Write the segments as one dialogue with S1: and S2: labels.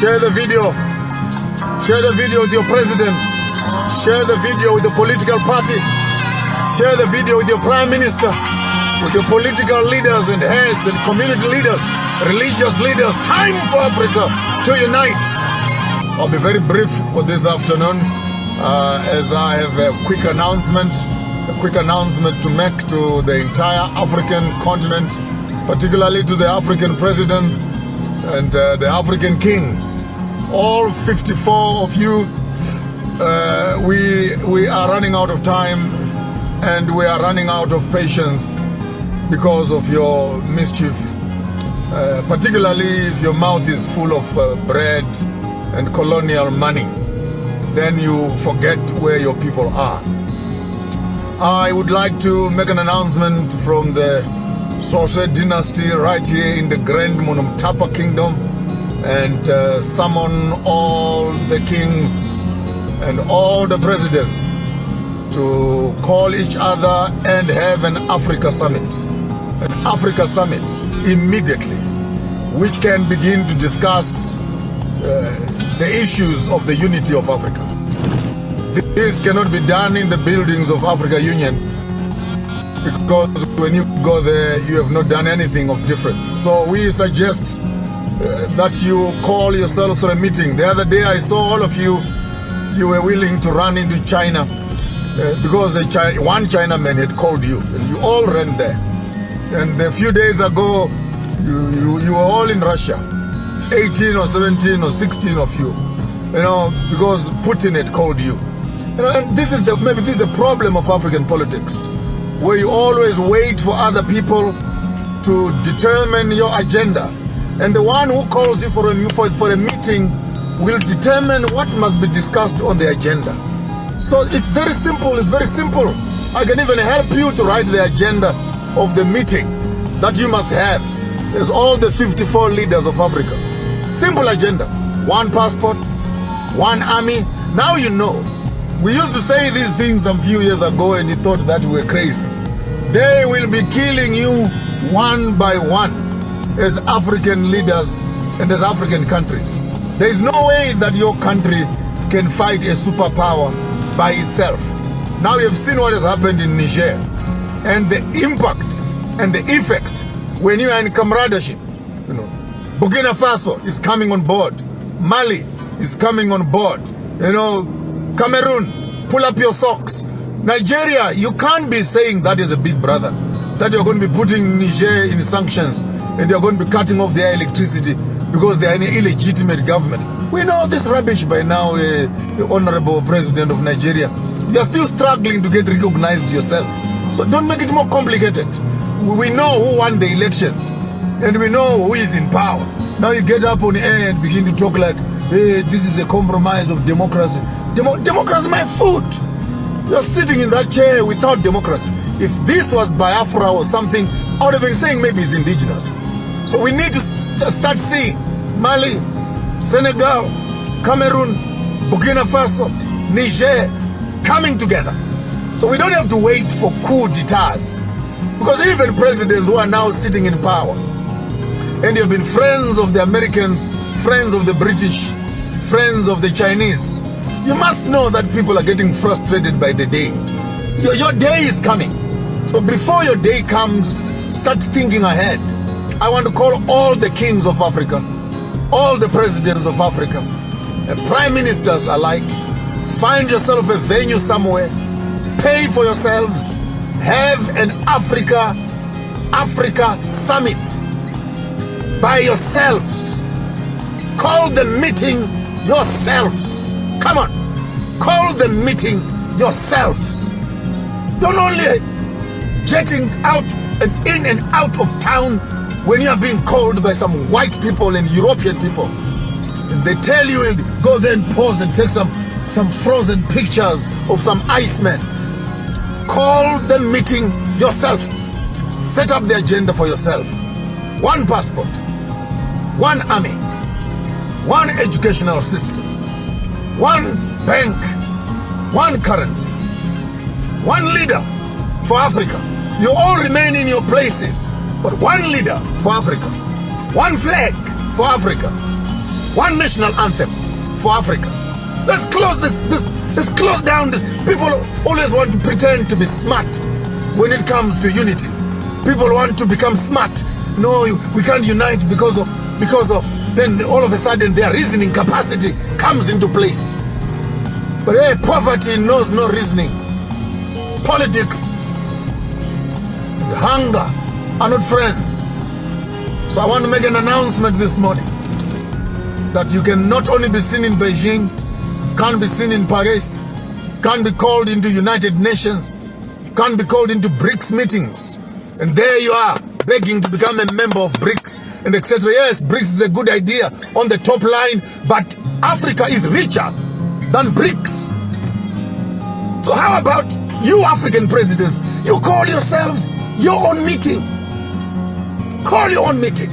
S1: Share the video. Share the video with your president. Share the video with the political party. Share the video with your prime minister, with your political leaders and heads and community leaders, religious leaders. Time for Africa to unite. I'll be very brief for this afternoon as I have a quick announcement to make to the entire African continent, particularly to the African presidents and the African kings. All 54 of you, we are running out of time and we are running out of patience because of your mischief, particularly if your mouth is full of bread and colonial money. Then you forget where your people are. I would like to make an announcement from the Sose dynasty right here in the Grand Monumtapa Kingdom and summon all the kings and all the presidents to call each other and have an Africa Summit. An Africa Summit immediately, which can begin to discuss the issues of the unity of Africa. This cannot be done in the buildings of Africa Union because when you go there, you have not done anything of difference. So we suggest that you call yourselves for a meeting. The other day I saw all of you were willing to run into China because one Chinaman had called you and you all ran there. And a few days ago, you were all in Russia. 18 or 17 or 16 of you, because Putin had called you. And this is maybe this is the problem of African politics, where you always wait for other people to determine your agenda. And the one who calls you for a meeting will determine what must be discussed on the agenda. So it's very simple, I can even help you to write the agenda of the meeting that you must have. There's all the 54 leaders of Africa. Simple agenda. One passport, one army. Now you know. We used to say these things some few years ago and you thought that we were crazy. They will be killing you one by one as African leaders and as African countries. There is no way that your country can fight a superpower by itself. Now you have seen what has happened in Niger and the impact and the effect when you are in camaraderie. Burkina Faso is coming on board. Mali is coming on board. Cameroon, pull up your socks. Nigeria, you can't be saying that is a big brother, that you're going to be putting Niger in sanctions and you're going to be cutting off their electricity because they are an illegitimate government. We know this rubbish by now, the Honorable President of Nigeria. You're still struggling to get recognized yourself. So don't make it more complicated. We know who won the elections and we know who is in power. Now you get up on air and begin to talk like, hey, this is a compromise of democracy. Democracy, my foot. You're sitting in that chair without democracy. If this was Biafra or something, I would have been saying maybe it's indigenous. So we need to start seeing Mali, Senegal, Cameroon, Burkina Faso, Niger coming together. So we don't have to wait for coup d'etats. Because even presidents who are now sitting in power and you've been friends of the Americans, friends of the British, friends of the Chinese, you must know that people are getting frustrated by the day. Your day is coming. So before your day comes, start thinking ahead. I want to call all the kings of Africa, all the presidents of Africa, and prime ministers alike. Find yourself a venue somewhere, pay for yourselves, have an Africa Summit by yourselves. Call the meeting yourselves. Come on, call the meeting yourselves. Don't only jetting out and in and out of town when you are being called by some white people and European people. And they tell you, go there and pause and take some frozen pictures of some iceman. Call the meeting yourself. Set up the agenda for yourself. One passport, one army, one educational system, one bank, one currency, one leader for Africa. You all remain in your places, but one leader for Africa, one flag for Africa, One national anthem for Africa. Let's close this. Let's close down this. People always want to pretend to be smart when it comes to unity. People want to become smart. No, we can't unite because of. Then all of a sudden their reasoning capacity comes into place. But hey, poverty knows no reasoning. Politics, hunger are not friends. So I want to make an announcement this morning that you can not only be seen in Beijing, can't be seen in Paris, can't be called into United Nations, can't be called into BRICS meetings. And there you are, begging to become a member of BRICS and etc. Yes, BRICS is a good idea on the top line, but Africa is richer than BRICS. So how about you African presidents? You call yourselves your own meeting. Call your own meeting.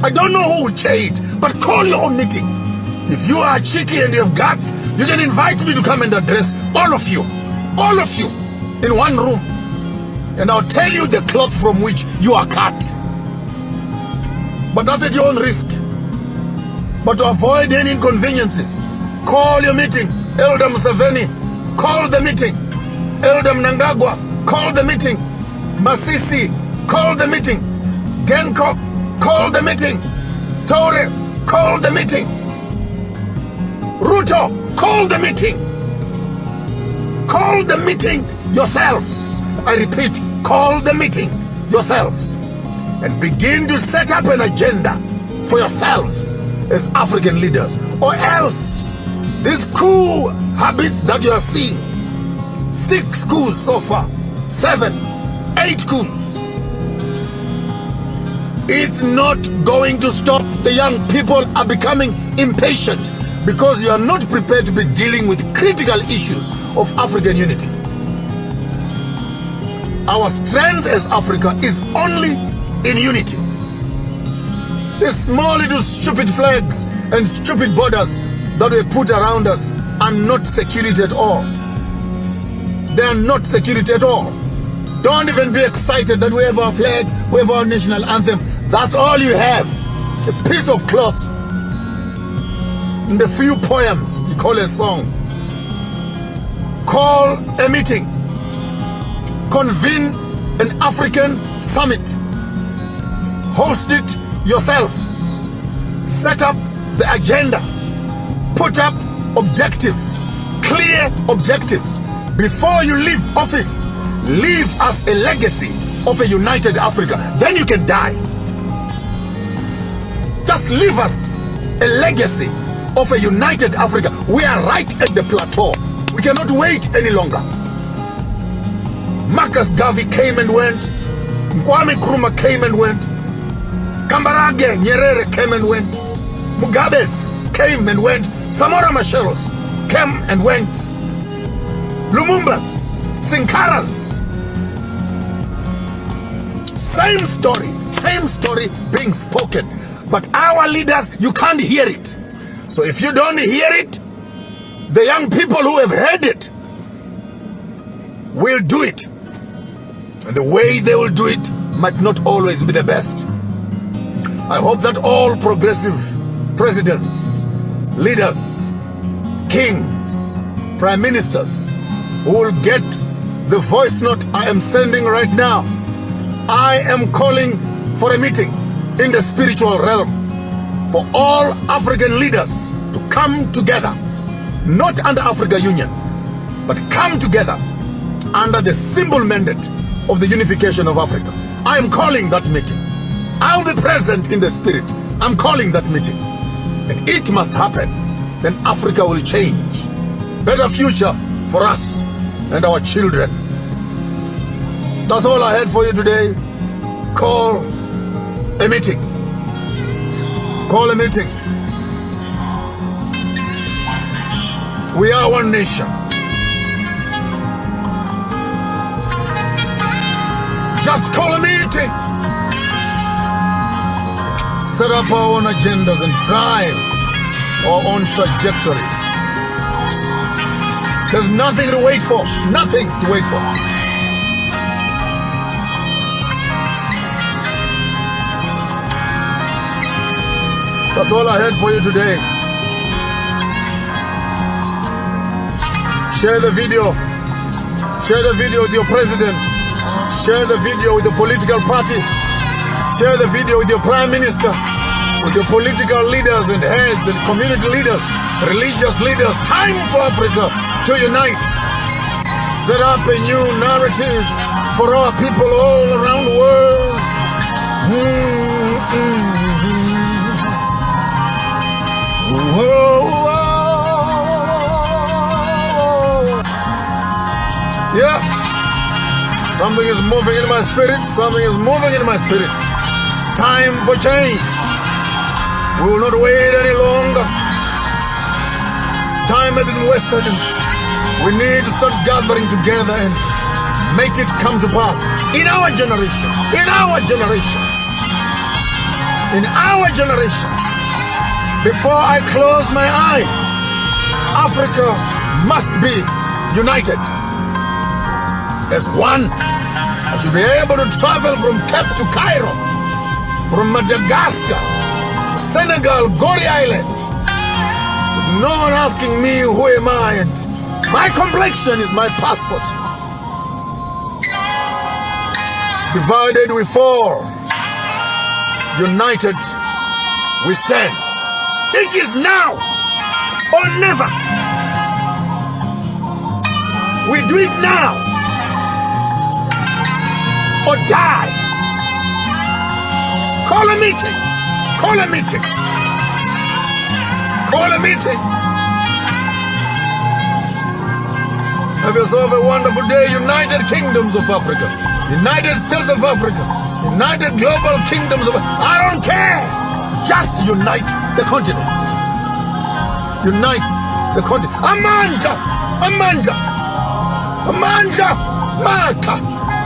S1: I don't know who will chair it, but call your own meeting. If you are cheeky and you have guts, you can invite me to come and address all of you in one room. And I'll tell you the cloth from which you are cut. But that's at your own risk. But to avoid any inconveniences, call your meeting. Elder Museveni, call the meeting. Elder Mnangagwa, call the meeting. Masisi, call the meeting. Genko, call the meeting. Tore, call the meeting. Ruto, call the meeting. Call the meeting yourselves. I repeat, call the meeting yourselves. And begin to set up an agenda for yourselves as African leaders. Or else, these cool habits that you are seeing, 6 coups so far, 7, 8 coups, it's not going to stop. The young people are becoming impatient because you are not prepared to be dealing with critical issues of African unity. Our strength as Africa is only in unity. These small little stupid flags and stupid borders that we put around us are not security at all. They are not security at all. Don't even be excited that we have our flag, we have our national anthem. That's all you have. A piece of cloth and a few poems you call a song. Call a meeting. Convene an African summit. Host it yourselves. Set up the agenda. Put up objectives. Clear objectives. Before you leave office, leave us a legacy of a united Africa. Then you can die. Just leave us a legacy of a united Africa. We are right at the plateau. We cannot wait any longer. Marcus Garvey came and went. Kwame Nkrumah came and went. Kambarage Nyerere came and went. Mugabe's came and went. Samora Macharo's came and went. Lumumba's, Sankara's. Same story being spoken. But our leaders, you can't hear it. So if you don't hear it, the young people who have heard it will do it. And the way they will do it might not always be the best. I hope that all progressive presidents, leaders, kings, prime ministers who will get the voice note I am sending right now. I am calling for a meeting in the spiritual realm for all African leaders to come together, not under Africa Union, but come together under the simple mandate of the unification of Africa. I am calling that meeting. I'll be present in the spirit. I'm calling that meeting. And it must happen. Then Africa will change. Better future for us and our children. That's all I had for you today. Call a meeting. Call a meeting. We are one nation. Just call a meeting. Set up our own agendas and drive our own trajectory. There's nothing to wait for. Nothing to wait for. That's all I had for you today. Share the video. Share the video with your president. Share the video with the political party. Share the video with your prime minister, with your political leaders and heads and community leaders, religious leaders. Time for Africa to unite. Set up a new narrative for our people all around the world. Whoa. Yeah, something is moving in my spirit. Something is moving in my spirit. It's time for change. We will not wait any longer. Time has been wasted. We need to start gathering together and make it come to pass in our generation. In our generation. In our generation. Before I close my eyes, Africa must be united. As one, I should be able to travel from Cape to Cairo, from Madagascar to Senegal, Gorée Island, with no one asking me who am I, and my complexion is my passport. Divided we fall, united we stand. It is now or never. We do it now or die. Call a meeting. Call a meeting. Call a meeting. Have yourself a wonderful day, United Kingdoms of Africa, United States of Africa, United Global Kingdoms of Africa. I don't care. Just unite the continent. Unite the continent. Amanja. Amanja. Amanja. Mata.